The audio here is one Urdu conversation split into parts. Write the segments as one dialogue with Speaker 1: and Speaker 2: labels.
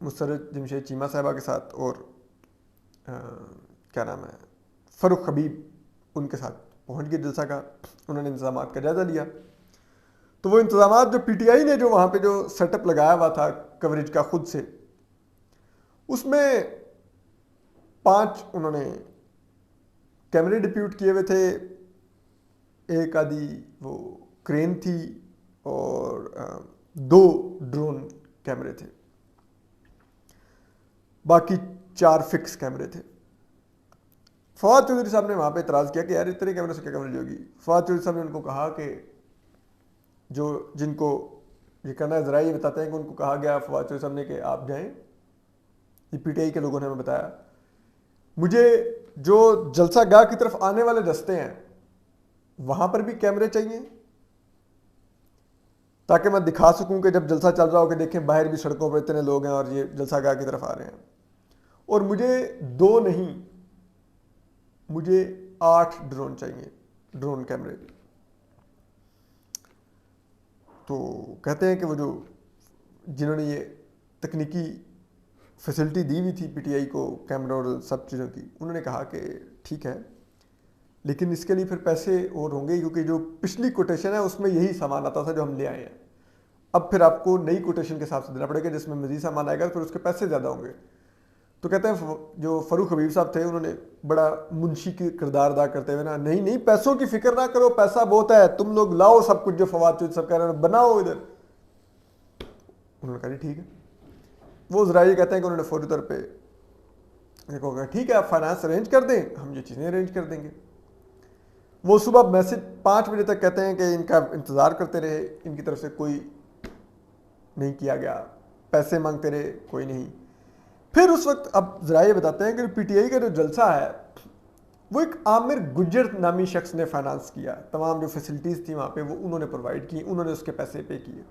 Speaker 1: مسرت جمشید چیمہ صاحبہ کے ساتھ اور کیا نام ہے فروخ حبیب ان کے ساتھ پہنچ گئے جلسہ کا. انہوں نے انتظامات کا جائزہ لیا. تو وہ انتظامات جو پی ٹی آئی نے جو وہاں پہ جو سیٹ اپ لگایا ہوا تھا کوریج کا خود سے, اس میں 5 انہوں نے کیمرے ڈپیوٹ کیے ہوئے تھے, ایک آدھی وہ کرین تھی اور 2 ڈرون کیمرے تھے, باقی 4 فکس کیمرے تھے. فواد چودھری صاحب نے وہاں پہ اعتراض کیا کہ یار اتنے کیمرے سے کیا کیمرے ہوگی. فواد چودھری صاحب نے ان کو کہا کہ جو جن کو یہ کرنا ہے ذرائع یہ بتاتے ہیں کہ ان کو کہا گیا فواد چودھری صاحب نے کہ آپ جائیں, یہ پی ٹی آئی کے لوگوں نے ہمیں بتایا, مجھے جو جلسہ گاہ کی طرف آنے والے رستے ہیں وہاں پر بھی کیمرے چاہیے تاکہ میں دکھا سکوں کہ جب جلسہ چل رہا ہو کہ دیکھیں باہر بھی سڑکوں پر اتنے لوگ ہیں اور یہ جلسہ گاہ کی طرف آ رہے ہیں. اور مجھے 2 نہیں, مجھے 8 ڈرون چاہیے, ڈرون کیمرے. تو کہتے ہیں کہ وہ جو جنہوں نے یہ تکنیکی فیسلٹی دی ہوئی تھی پی ٹی آئی کو کیمرہ اور سب چیزوں کی, انہوں نے کہا کہ ٹھیک ہے لیکن اس کے لیے پھر پیسے اور ہوں گے, کیونکہ جو پچھلی کوٹیشن ہے اس میں یہی سامان آتا تھا جو ہم لے آئے ہیں. اب پھر آپ کو نئی کوٹیشن کے حساب سے دینا پڑے گا جس میں مزید سامان آئے گا, پھر اس کے پیسے زیادہ ہوں گے. تو کہتے ہیں جو فروخ حبیب صاحب تھے انہوں نے بڑا منشی کی کردار ادا کرتے ہوئے نا, نہیں نہیں پیسوں کی فکر نہ کرو, پیسہ بہت ہے, تم لوگ لاؤ سب کچھ جو فواد چودھری صاحب کہہ رہے ہیں بناؤ ادھر. انہوں نے کہا ٹھیک ہے. وہ ذرائع کہتے ہیں کہ انہوں نے فوری طور پہ کہا ٹھیک ہے آپ فائنانس ارینج کر دیں, ہم یہ چیزیں ارینج کر دیں گے. وہ صبح میسج 5 بجے تک کہتے ہیں کہ ان کا انتظار کرتے رہے, ان کی طرف سے کوئی نہیں کیا گیا, پیسے مانگتے رہے کوئی نہیں. پھر اس وقت اب ذرائع بتاتے ہیں کہ پی ٹی آئی کا جو جلسہ ہے وہ ایک عامر گجر نامی شخص نے فائنانس کیا, تمام جو فیسلٹیز تھی وہاں پہ وہ انہوں نے پرووائڈ کی, انہوں نے اس کے پیسے پے کیے.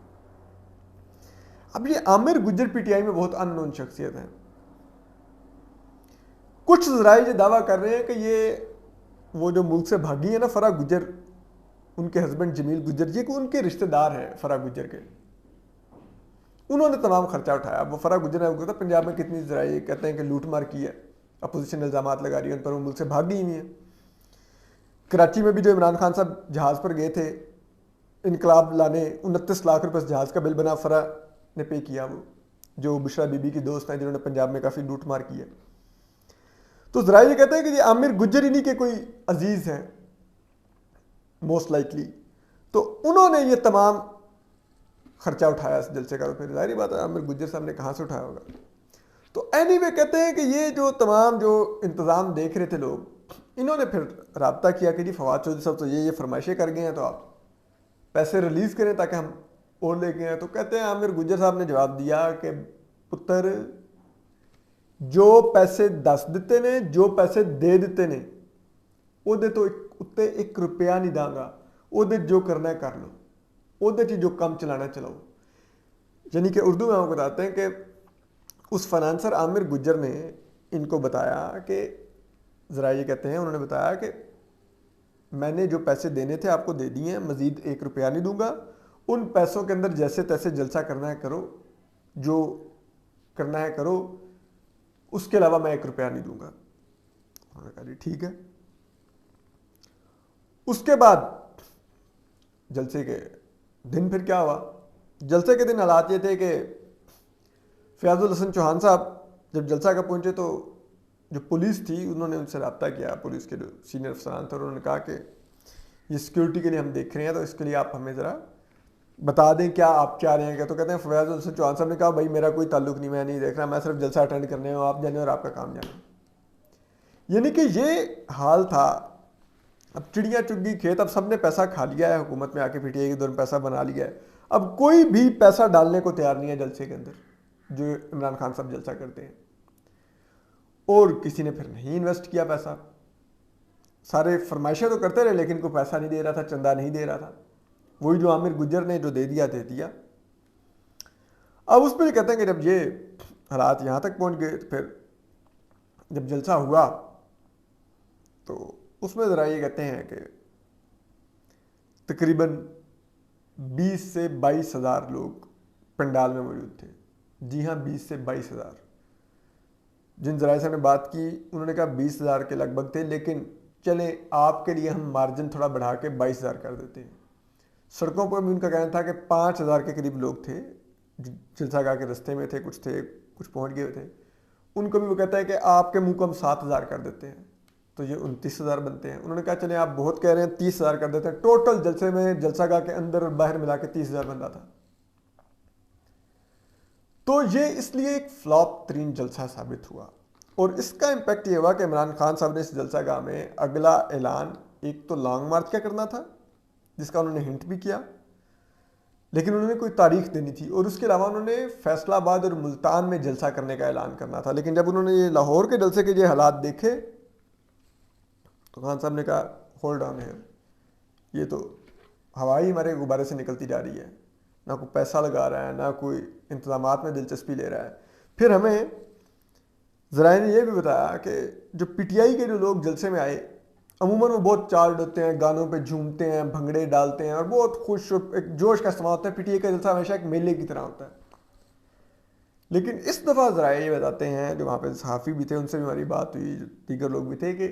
Speaker 1: اب یہ عامر گجر پی ٹی آئی میں بہت ان نون شخصیت ہیں. کچھ ذرائع یہ دعویٰ کر رہے ہیں کہ یہ وہ جو ملک سے بھاگی ہیں نا فرح گجر, ان کے ہسبینڈ جمیل گجر, یہ کہ ان کے رشتہ دار ہیں فرح گجر کے, انہوں نے تمام خرچہ اٹھایا. وہ فرح گجر نے کہا پنجاب میں کتنی ذرائع کہتے ہیں کہ لوٹ مار کی ہے, اپوزیشن الزامات لگا رہی ہے ان پر, وہ ملک سے بھاگی ہوئی ہیں. کراچی میں بھی جو عمران خان صاحب جہاز پر گئے تھے انقلاب لانے, 29 لاکھ روپے جہاز کا بل بنا, فرح نے پے کیا, وہ جو بشرا بی بی کی دوست ہیں جنہوں نے پنجاب میں کافی لوٹ مار کی ہے. تو ذرائع یہ کہتے ہیں کہ یہ عامر گجر انہی کے کوئی عزیز ہیں موسٹ لائکلی, تو انہوں نے یہ تمام خرچہ اٹھایا اس جلسے کا. تو پھر ظاہری بات ہے عامر گجر صاحب نے کہاں سے اٹھایا ہوگا. تو اینی وے کہتے ہیں کہ یہ جو تمام جو انتظام دیکھ رہے تھے لوگ, انہوں نے پھر رابطہ کیا کہ جی فواد چودھری صاحب تو یہ فرمائشیں کر گئے ہیں تو آپ پیسے ریلیز کریں تاکہ ہم اور لے کے ہیں. تو کہتے ہیں عامر گجر صاحب نے جواب دیا کہ پتر جو پیسے دس دیتے نے, جو پیسے دے دیتے نے, وہ دے تو اتنے 1 روپیہ نہیں داں گا, وہ دے جو کرنا ہے کر لو, وہ دے جو کام چلانا چلاؤ. یعنی کہ اردو میں ہم بتاتے ہیں کہ اس فائنانسر عامر گجر نے ان کو بتایا کہ ذرائع کہتے ہیں انہوں نے بتایا کہ میں نے جو پیسے دینے تھے آپ کو دے دیے ہیں, مزید 1 روپیہ نہیں دوں گا, ان پیسوں کے اندر جیسے تیسے جلسہ کرنا ہے کرو, جو کرنا ہے کرو, اس کے علاوہ میں 1 روپیہ نہیں دوں گا. انہوں نے کہا جی ٹھیک ہے. اس کے بعد جلسے کے دن پھر کیا ہوا, جلسے کے دن حالات یہ تھے کہ فیاض الحسن چوہان صاحب جب جلسہ کا پہنچے تو جو پولیس تھی انہوں نے ان سے رابطہ کیا, پولیس کے جو سینئر افسران تھے, انہوں نے کہا کہ یہ سیکیورٹی کے لیے ہم دیکھ رہے ہیں تو اس کے لیے آپ ہمیں ذرا بتا دیں کیا آپ چاہ رہے ہیں. تو کہتے ہیں فیاض الحسن چوہان صاحب نے کہا بھائی میرا کوئی تعلق نہیں, میں نہیں دیکھ رہا, میں صرف جلسہ اٹینڈ کرنے ہوں, آپ جانے اور آپ کا کام جانے. یعنی کہ یہ حال تھا. اب چڑیاں چگ گئی کھیت, اب سب نے پیسہ کھا لیا ہے, حکومت میں آ کے پی ٹی آئی کے دور میں پیسہ بنا لیا ہے, اب کوئی بھی پیسہ ڈالنے کو تیار نہیں ہے جلسے کے اندر جو عمران خان صاحب جلسہ کرتے ہیں. اور کسی نے پھر نہیں انویسٹ کیا پیسہ, سارے فرمائشیں تو کرتے رہے لیکن کوئی پیسہ نہیں دے رہا تھا, چندہ نہیں دے رہا تھا. وہی جو عامر گجر نے جو دے دیا دے دیا. اب اس پہ یہ کہتے ہیں کہ جب یہ حالات یہاں تک پہنچ گئے تو پھر جب جلسہ ہوا تو اس میں ذرا یہ کہتے ہیں کہ تقریباً 20 سے 22 ہزار لوگ پنڈال میں موجود تھے, جی ہاں 20 سے 22,000. جن ذرائع سے ہم نے بات کی انہوں نے کہا 20,000 کے لگ بھگ تھے، لیکن چلیں آپ کے لیے ہم مارجن تھوڑا بڑھا کے 22,000 کر دیتے ہیں. سڑکوں پر بھی ان کا کہنا تھا کہ 5,000 کے قریب لوگ تھے جلسہ گاہ کے رستے میں تھے، کچھ پہنچ گئے تھے. ان کو بھی وہ کہتا ہے کہ آپ کے منہ کو ہم 7,000 کر دیتے ہیں، تو یہ 29,000 بنتے ہیں. انہوں نے کہا چلیں آپ بہت کہہ رہے ہیں 30,000 کر دیتے ہیں. ٹوٹل جلسے میں جلسہ گاہ کے اندر اور باہر ملا کے 30,000 بندہ تھا. تو یہ اس لیے ایک فلاپ ترین جلسہ ثابت ہوا، اور اس کا امپیکٹ یہ ہوا کہ عمران خان صاحب نے اس جلسہ گاہ میں اگلا اعلان ایک تو لانگ مارچ کا کرنا تھا جس کا انہوں نے ہنٹ بھی کیا، لیکن انہوں نے کوئی تاریخ دینی تھی، اور اس کے علاوہ انہوں نے فیصلہ آباد اور ملتان میں جلسہ کرنے کا اعلان کرنا تھا. لیکن جب انہوں نے یہ لاہور کے جلسے کے یہ حالات دیکھے تو خان صاحب نے کہا ہولڈ آن ہیئر، یہ تو ہوا ہی ہمارے غبارے سے نکلتی جا رہی ہے، نہ کوئی پیسہ لگا رہا ہے، نہ کوئی انتظامات میں دلچسپی لے رہا ہے. پھر ہمیں ذرائع نے یہ بھی بتایا کہ جو پی ٹی آئی کے جو لوگ جلسے میں آئے عموماً وہ بہت چارڈ ہوتے ہیں، گانوں پہ جھومتے ہیں، بھنگڑے ڈالتے ہیں اور بہت خوش، ایک جوش کا استعمال ہوتا ہے. پی ٹی آئی کا جلسہ ہمیشہ ایک میلے کی طرح ہوتا ہے. لیکن اس دفعہ ذرائع یہ بتاتے ہیں، جو وہاں پہ صحافی بھی تھے ان سے بھی ہماری بات ہوئی، جو دیگر لوگ بھی تھے، کہ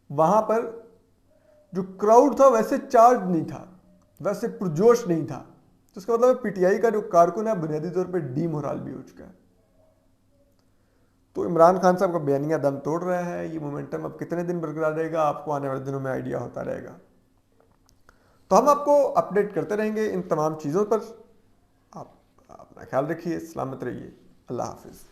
Speaker 1: وہاں پر جو کراؤڈ تھا ویسے چارج نہیں تھا، ویسے پرجوش نہیں تھا. تو اس کا مطلب پی ٹی آئی کا جو کارکن ہے بنیادی طور پہ ڈی مورال بھی ہو چکا ہے. تو عمران خان صاحب کا بیانیہ دم توڑ رہا ہے. یہ مومنٹم اب کتنے دن برقرار رہے گا آپ کو آنے والے دنوں میں آئیڈیا ہوتا رہے گا. تو ہم آپ کو اپڈیٹ کرتے رہیں گے ان تمام چیزوں پر. آپ اپنا خیال رکھیے، سلامت رہیے، اللہ حافظ.